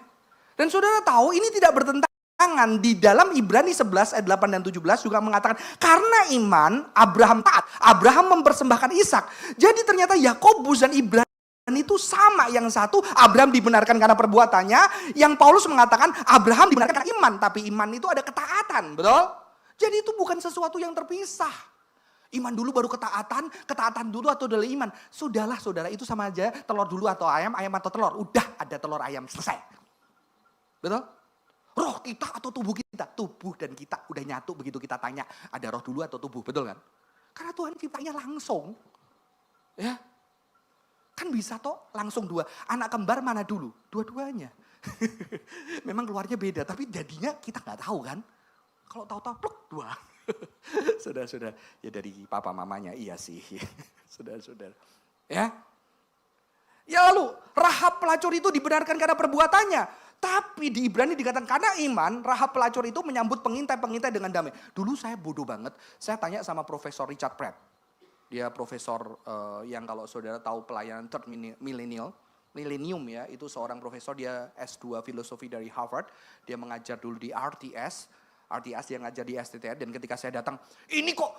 Dan saudara tahu ini tidak bertentangan di dalam Ibrani 11 ayat 8 dan 17 juga mengatakan karena iman Abraham taat. Abraham mempersembahkan Ishak. Jadi ternyata Yakobus dan Ibrani itu sama. Yang satu Abraham dibenarkan karena perbuatannya. Yang Paulus mengatakan Abraham dibenarkan karena iman. Tapi iman itu ada ketaatan. Betul? Jadi itu bukan sesuatu yang terpisah. Iman dulu baru ketaatan, ketaatan dulu atau dulu iman. Sudahlah saudara, itu sama aja telur dulu atau ayam atau telur. Udah ada telur ayam, selesai. Betul? Roh kita atau tubuh kita? Tubuh dan kita udah nyatu begitu kita tanya. Ada roh dulu atau tubuh, betul kan? Karena Tuhan ciptanya langsung. Ya. Kan bisa toh langsung dua. Anak kembar mana dulu? Dua-duanya. Memang keluarnya beda, tapi jadinya kita gak tahu kan. Kalau tahu-tahu pluk dua. Saudara-saudara, ya dari papa mamanya iya sih. Saudara-saudara. Ya. Ya lalu, Rahab pelacur itu dibenarkan karena perbuatannya. Tapi di Ibrani dikatakan karena iman, Rahab pelacur itu menyambut pengintai-pengintai dengan damai. Dulu saya bodoh banget, saya tanya sama Profesor Richard Pratt. Dia profesor yang kalau saudara tahu pelayanan third millennium ya. Itu seorang profesor, dia S2 filosofi dari Harvard. Dia mengajar dulu di RTS dia ngajar di STTR, dan ketika saya datang, ini kok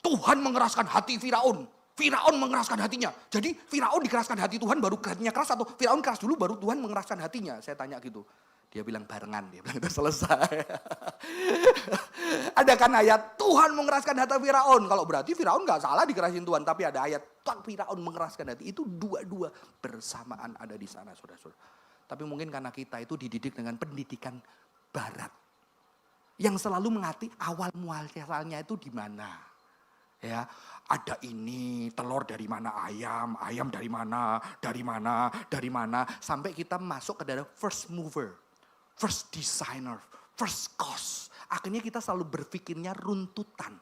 Tuhan mengeraskan hati Firaun. Firaun mengeraskan hatinya. Jadi Firaun dikeraskan hati Tuhan baru hatinya keras atau Firaun keras dulu baru Tuhan mengeraskan hatinya. Saya tanya gitu. Dia bilang barengan, dia bilang itu selesai. Ada kan ayat Tuhan mengeraskan hati Firaun. Kalau berarti Firaun gak salah dikerasin Tuhan. Tapi ada ayat Firaun mengeraskan hati. Itu dua-dua bersamaan ada di sana saudara-saudara. Tapi mungkin karena kita itu dididik dengan pendidikan barat. Yang selalu mengerti awal muasalnya itu di mana. Ya, ada ini, telur dari mana ayam dari mana, dari mana. Sampai kita masuk ke dalam first mover, first designer, first cause. Akhirnya kita selalu berpikirnya runtutan.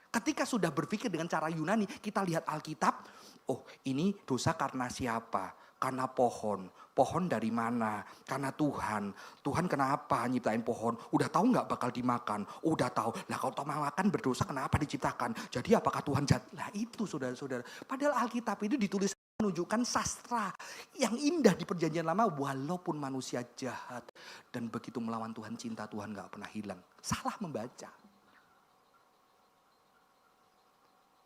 Ketika sudah berpikir dengan cara Yunani, kita lihat Alkitab, oh ini dosa karena siapa? Karena pohon. Pohon dari mana? Karena Tuhan. Tuhan kenapa nyiptain pohon? Udah tahu nggak bakal dimakan? Udah tahu. Lah kalau tahu makan berdosa kenapa diciptakan? Jadi apakah Tuhan jahat? Lah itu saudara-saudara. Padahal Alkitab itu ditulis menunjukkan sastra yang indah di perjanjian lama walaupun manusia jahat. Dan begitu melawan Tuhan, cinta Tuhan nggak pernah hilang. Salah membaca.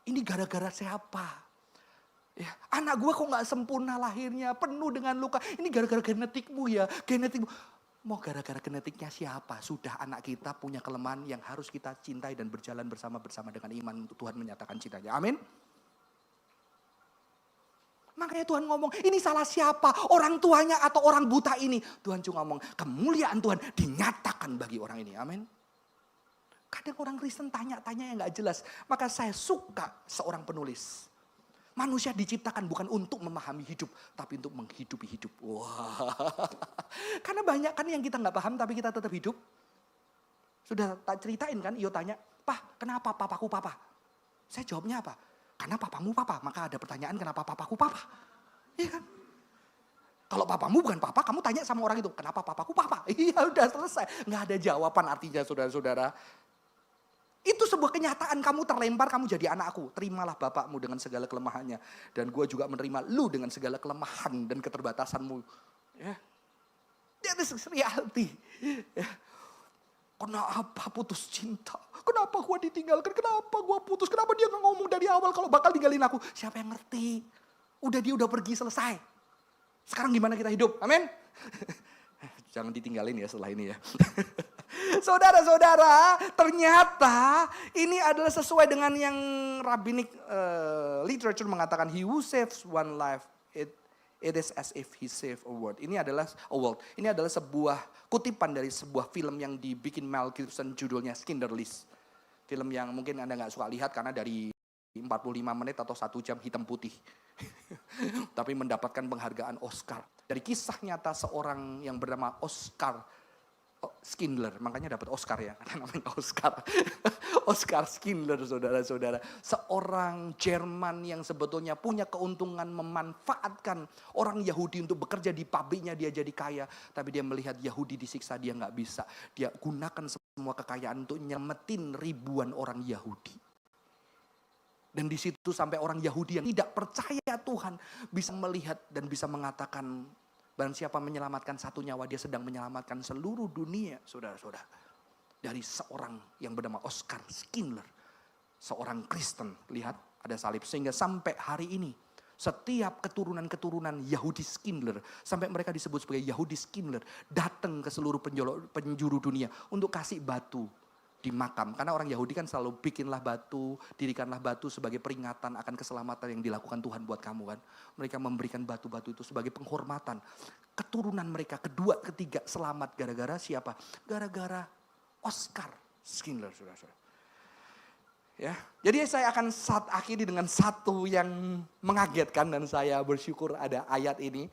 Ini gara-gara siapa? Ya, anak gue kok gak sempurna lahirnya, penuh dengan luka. Ini gara-gara genetikmu ya, genetikmu. Mau gara-gara genetiknya siapa? Sudah anak kita punya kelemahan yang harus kita cintai dan berjalan bersama-bersama dengan iman untuk Tuhan menyatakan cintanya. Amin. Makanya Tuhan ngomong, ini salah siapa? Orang tuanya atau orang buta ini? Tuhan cuma ngomong, kemuliaan Tuhan dinyatakan bagi orang ini. Amin. Kadang orang Kristen tanya-tanya yang gak jelas. Maka saya suka seorang penulis. Manusia diciptakan bukan untuk memahami hidup, tapi untuk menghidupi hidup. Wah, karena banyak kan yang kita nggak paham, tapi kita tetap hidup. Sudah tak ceritain kan, Iyo tanya, Pak, kenapa papaku papa? Saya jawabnya apa? Karena papamu papa, maka ada pertanyaan kenapa papaku papa? Iya kan? Kalau papamu bukan papa, kamu tanya sama orang itu, kenapa papaku papa? Iya udah selesai, nggak ada jawaban artinya saudara-saudara. Itu sebuah kenyataan, kamu terlempar, kamu jadi anakku. Terimalah bapakmu dengan segala kelemahannya. Dan gue juga menerima lu dengan segala kelemahan dan keterbatasanmu. Ya. That is reality. Ya. Kenapa putus cinta? Kenapa gue ditinggalkan? Kenapa gue putus? Kenapa dia gak ngomong dari awal kalau bakal tinggalin aku? Siapa yang ngerti? Dia udah pergi selesai. Sekarang gimana kita hidup? Amin. Jangan ditinggalin ya setelah ini ya. Saudara-saudara, ternyata ini adalah sesuai dengan yang rabbinic literature mengatakan, he who saves one life, it is as if he saved a world. Ini adalah sebuah kutipan dari sebuah film yang dibikin Mel Gibson, judulnya Schindler's List. Film yang mungkin Anda gak suka lihat karena dari 45 menit atau 1 jam hitam putih. Tapi mendapatkan penghargaan Oscar. Dari kisah nyata seorang yang bernama Oscar Schindler, makanya dapat Oscar ya, karena namanya Oscar. Oscar Schindler, saudara-saudara. Seorang Jerman yang sebetulnya punya keuntungan memanfaatkan orang Yahudi untuk bekerja di pabriknya, dia jadi kaya. Tapi dia melihat Yahudi disiksa, dia gak bisa. Dia gunakan semua kekayaan untuk nyelamatin ribuan orang Yahudi. Dan di situ sampai orang Yahudi yang tidak percaya Tuhan bisa melihat dan bisa mengatakan, barang siapa menyelamatkan satu nyawa, dia sedang menyelamatkan seluruh dunia, saudara-saudara. Dari seorang yang bernama Oscar Schindler. Seorang Kristen, lihat ada salib. Sehingga sampai hari ini, setiap keturunan-keturunan Yahudi Schindler, sampai mereka disebut sebagai Yahudi Schindler, datang ke seluruh penjuru dunia untuk kasih batu di makam. Karena orang Yahudi kan selalu bikinlah batu, dirikanlah batu sebagai peringatan akan keselamatan yang dilakukan Tuhan buat kamu kan. Mereka memberikan batu-batu itu sebagai penghormatan. Keturunan mereka kedua, ketiga selamat gara-gara siapa? Gara-gara Oscar Schindler, saudara-saudara. Ya, jadi saya akan akhiri dengan satu yang mengagetkan dan saya bersyukur ada ayat ini.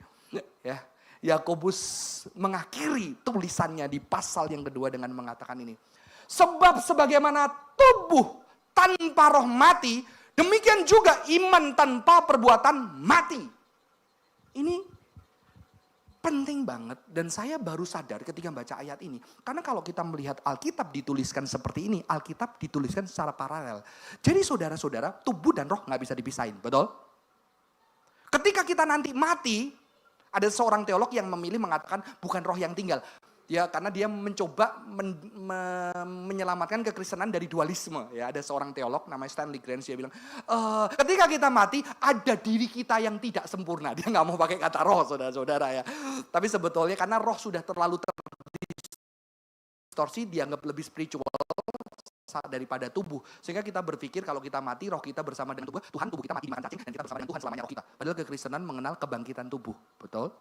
Ya, Yakobus mengakhiri tulisannya di pasal yang kedua dengan mengatakan ini. Sebab sebagaimana tubuh tanpa roh mati, demikian juga iman tanpa perbuatan mati. Ini penting banget dan saya baru sadar ketika baca ayat ini. Karena kalau kita melihat Alkitab dituliskan seperti ini, Alkitab dituliskan secara paralel. Jadi saudara-saudara, tubuh dan roh gak bisa dipisahin, betul? Ketika kita nanti mati, ada seorang teolog yang memilih mengatakan bukan roh yang tinggal. Ya, karena dia mencoba menyelamatkan kekristenan dari dualisme. Ya, ada seorang teolog namanya Stanley Grange, dia bilang, ketika kita mati ada diri kita yang tidak sempurna. Dia nggak mau pakai kata roh, saudara-saudara ya. Tapi sebetulnya karena roh sudah terlalu terdistorsi, dianggap lebih spiritual daripada tubuh. Sehingga kita berpikir kalau kita mati, roh kita bersama dengan tubuh, tubuh kita mati dimakan cacing, dan kita bersama dengan Tuhan selamanya roh kita. Padahal kekristenan mengenal kebangkitan tubuh, betul?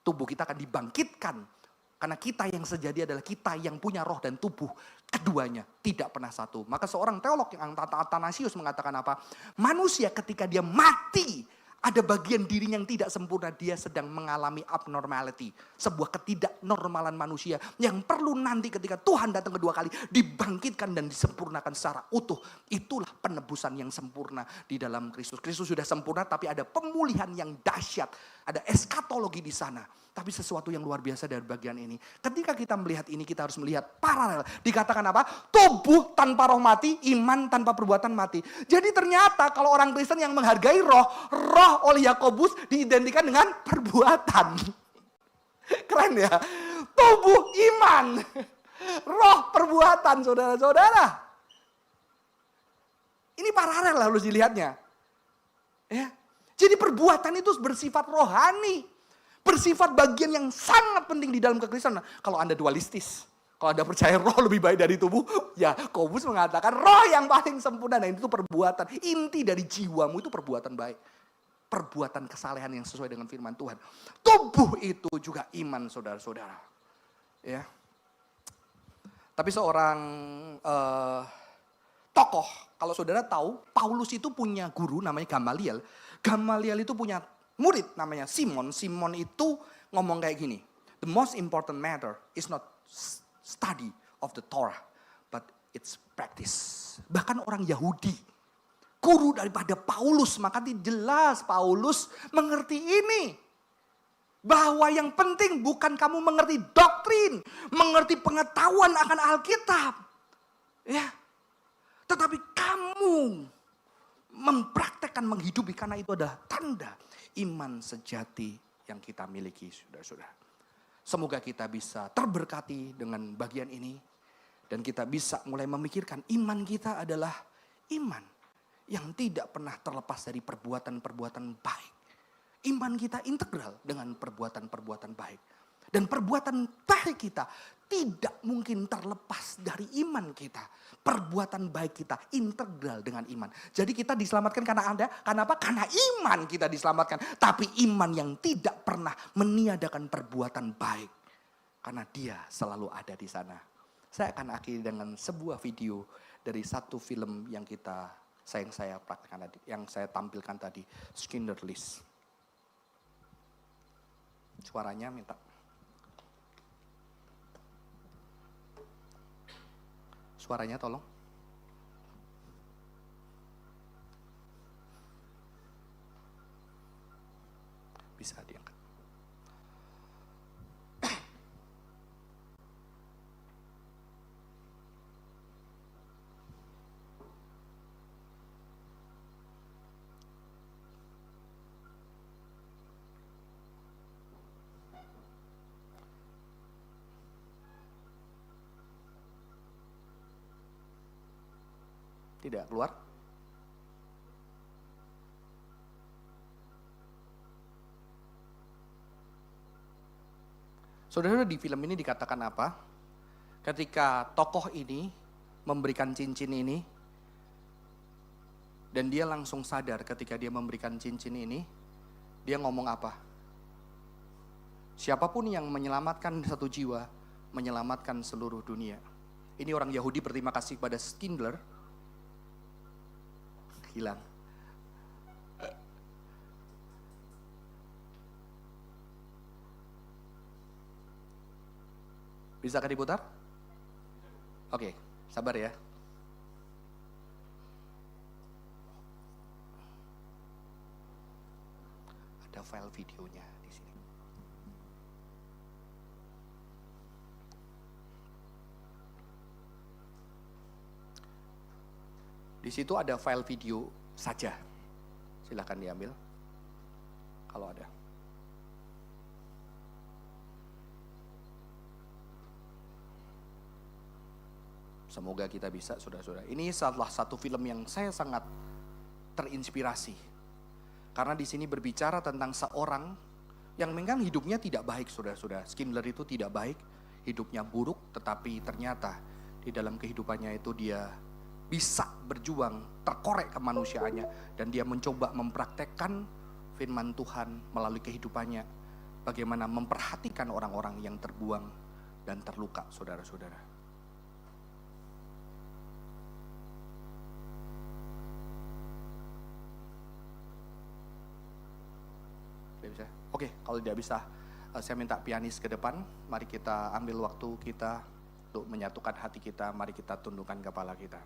Tubuh kita akan dibangkitkan. Karena kita yang sejati adalah kita yang punya roh dan tubuh. Keduanya tidak pernah satu. Maka seorang teolog yang Athanasius mengatakan apa? Manusia ketika dia mati, ada bagian dirinya yang tidak sempurna, dia sedang mengalami abnormality. Sebuah ketidaknormalan manusia yang perlu nanti ketika Tuhan datang kedua kali dibangkitkan dan disempurnakan secara utuh. Itulah penebusan yang sempurna di dalam Kristus. Kristus sudah sempurna tapi ada pemulihan yang dahsyat. Ada eskatologi di sana. Tapi sesuatu yang luar biasa dari bagian ini. Ketika kita melihat ini kita harus melihat paralel. Dikatakan apa? Tubuh tanpa roh mati, iman tanpa perbuatan mati. Jadi ternyata kalau orang Kristen yang menghargai roh, roh oleh Yakobus diidentikan dengan perbuatan. Keren ya? Tubuh iman, roh perbuatan, saudara-saudara. Ini paralel harus dilihatnya. Ya. Jadi perbuatan itu bersifat rohani. Bersifat bagian yang sangat penting di dalam kekristenan. Kalau Anda dualistis, kalau Anda percaya roh lebih baik dari tubuh, ya Yakobus mengatakan roh yang paling sempurna. Nah itu perbuatan, inti dari jiwamu itu perbuatan baik. Perbuatan kesalehan yang sesuai dengan firman Tuhan. Tubuh itu juga iman, saudara-saudara. Ya. Tapi seorang tokoh, kalau saudara tahu, Paulus itu punya guru namanya Gamaliel. Gamaliel itu punya murid namanya Simon. Simon itu ngomong kayak gini. The most important matter is not study of the Torah, but its practice. Bahkan orang Yahudi, guru daripada Paulus, maka jelas Paulus mengerti ini. Bahwa yang penting bukan kamu mengerti doktrin, mengerti pengetahuan akan Alkitab. Ya. Tetapi kamu mempraktekkan, menghidupi, karena itu adalah tanda iman sejati yang kita miliki, saudara-saudara. Semoga kita bisa terberkati dengan bagian ini. Dan kita bisa mulai memikirkan iman kita adalah iman yang tidak pernah terlepas dari perbuatan-perbuatan baik. Iman kita integral dengan perbuatan-perbuatan baik. Dan perbuatan baik kita tidak mungkin terlepas dari iman kita. Perbuatan baik kita integral dengan iman. Jadi kita diselamatkan karena apa? Karena iman kita diselamatkan. Tapi iman yang tidak pernah meniadakan perbuatan baik. Karena dia selalu ada di sana. Saya akan akhiri dengan sebuah video dari satu film yang saya praktekkan tadi, yang saya tampilkan tadi, Schindler's List. Suaranya minta. Suaranya tolong. Bisa diangkat. Tidak keluar. Saudara, di film ini dikatakan apa? Ketika tokoh ini memberikan cincin ini, dan dia langsung sadar ketika dia memberikan cincin ini, dia ngomong apa? Siapapun yang menyelamatkan satu jiwa, menyelamatkan seluruh dunia. Ini orang Yahudi berterima kasih kepada Schindler. Hilang. Bisakah diputar? Oke, sabar ya. Ada file videonya di sini. Di situ ada file video saja. Silakan diambil kalau ada. Semoga kita bisa, saudara-saudara. Ini salah satu film yang saya sangat terinspirasi. Karena di sini berbicara tentang seorang yang memang hidupnya tidak baik, saudara-saudara. Schindler itu tidak baik, hidupnya buruk, tetapi ternyata di dalam kehidupannya itu dia bisa berjuang, terkorek kemanusiaannya, dan dia mencoba mempraktekkan firman Tuhan melalui kehidupannya. Bagaimana memperhatikan orang-orang yang terbuang dan terluka, saudara-saudara. Bisa? Oke, kalau tidak bisa, saya minta pianis ke depan. Mari kita ambil waktu kita untuk menyatukan hati kita. Mari kita tundukkan kepala kita.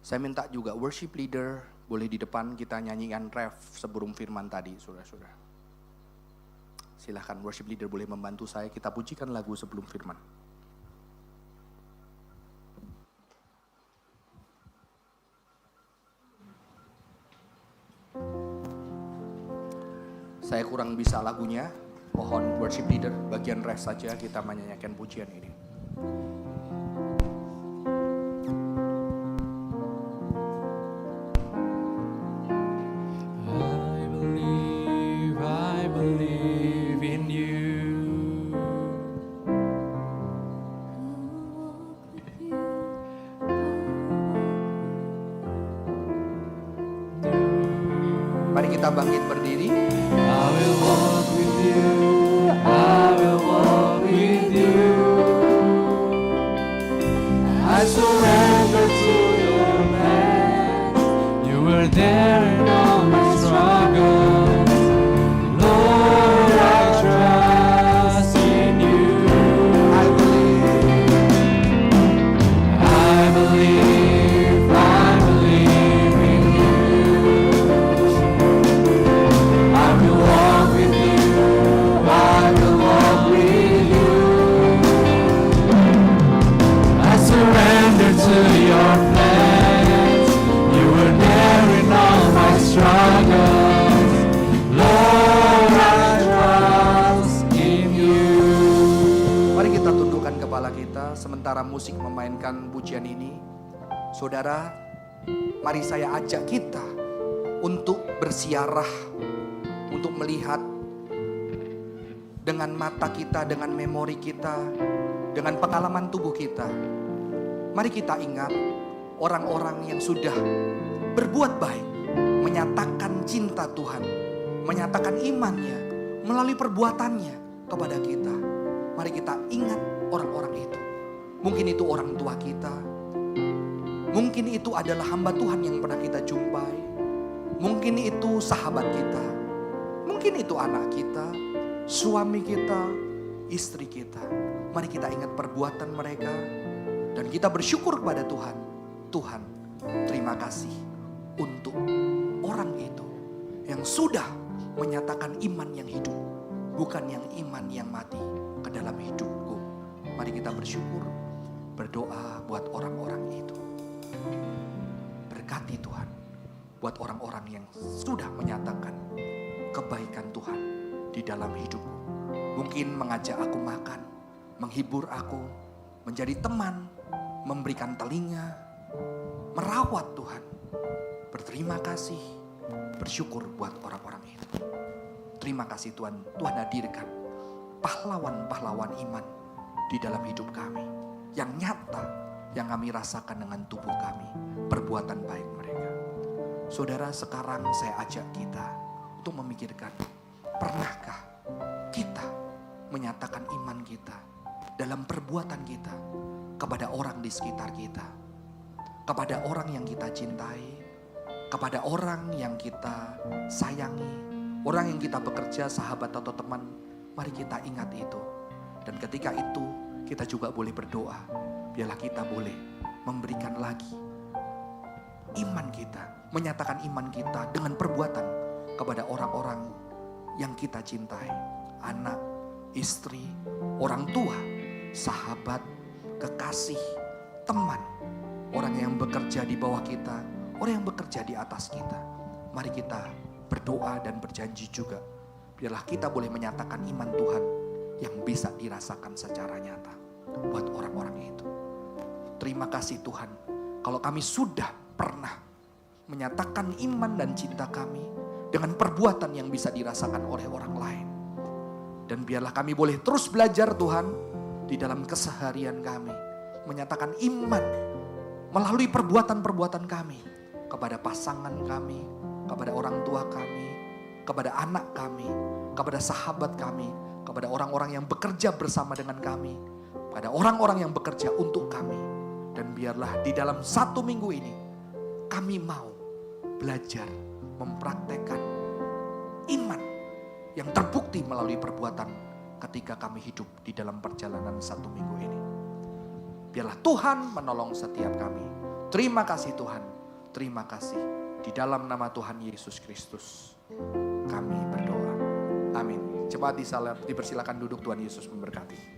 Saya minta juga worship leader boleh di depan, kita nyanyikan ref sebelum firman tadi, saudara-saudara. Silahkan worship leader boleh membantu saya, kita pujikan lagu sebelum firman. Saya kurang bisa lagunya, mohon worship leader bagian ref saja kita menyanyikan pujian ini. I believe in you. Mari kita bangkit berdiri. I will walk with you. I will walk with you. I surrender to your plan. You were there in all my struggles. Lord, I trust in you. I believe. I believe in you. I will walk with you. I will walk with you. I surrender to your plans. You were there in all my struggles. Lord, I trust in you. Mari kita tundukkan kepala kita sementara musik memainkan pujian ini. Saudara, mari saya ajak kita untuk bersiarah, untuk melihat dengan mata kita, dengan memori kita, dengan pengalaman tubuh kita. Mari kita ingat orang-orang yang sudah berbuat baik, menyatakan cinta Tuhan, menyatakan imannya melalui perbuatannya kepada kita. Mari kita ingat orang-orang itu. Mungkin itu orang tua kita, mungkin itu adalah hamba Tuhan yang pernah kita jumpai, mungkin itu sahabat kita, mungkin itu anak kita, suami kita, istri kita. Mari kita ingat perbuatan mereka dan kita bersyukur kepada Tuhan. Tuhan, terima kasih untuk orang itu yang sudah menyatakan iman yang hidup, bukan yang iman yang mati ke dalam hidupku. Mari kita bersyukur, berdoa buat orang-orang itu. Berkati Tuhan buat orang-orang yang sudah menyatakan kebaikan Tuhan di dalam hidupku. Mungkin mengajak aku makan, menghibur aku, menjadi teman, memberikan telinga, merawat Tuhan. Berterima kasih, bersyukur buat orang-orang itu. Terima kasih Tuhan, Tuhan hadirkan pahlawan-pahlawan iman di dalam hidup kami. Yang nyata, yang kami rasakan dengan tubuh kami, perbuatan baik mereka. Saudara, sekarang saya ajak kita untuk memikirkan, pernahkah kita menyatakan iman kita dalam perbuatan kita kepada orang di sekitar kita, kepada orang yang kita cintai, kepada orang yang kita sayangi, orang yang kita bekerja, sahabat atau teman. Mari kita ingat itu. Dan ketika itu kita juga boleh berdoa, biarlah kita boleh memberikan lagi iman kita, menyatakan iman kita dengan perbuatan kepada orang-orang yang kita cintai. Anak, istri, orang tua, sahabat, kekasih, teman, orang yang bekerja di bawah kita, orang yang bekerja di atas kita. Mari kita berdoa dan berjanji juga, biarlah kita boleh menyatakan iman Tuhan yang bisa dirasakan secara nyata buat orang-orang itu. Terima kasih Tuhan, kalau kami sudah pernah menyatakan iman dan cinta kami dengan perbuatan yang bisa dirasakan oleh orang lain. Dan biarlah kami boleh terus belajar Tuhan di dalam keseharian kami, menyatakan iman melalui perbuatan-perbuatan kami kepada pasangan kami, kepada orang tua kami, kepada anak kami, kepada sahabat kami, kepada orang-orang yang bekerja bersama dengan kami, pada orang-orang yang bekerja untuk kami. Dan biarlah di dalam 1 minggu ini kami mau belajar mempraktekkan iman yang terbukti melalui perbuatan ketika kami hidup di dalam perjalanan 1 minggu ini. Biarlah Tuhan menolong setiap kami. Terima kasih Tuhan, terima kasih. Di dalam nama Tuhan Yesus Kristus kami berdoa. Amin. Cepat dipersilakan duduk, Tuhan Yesus memberkati.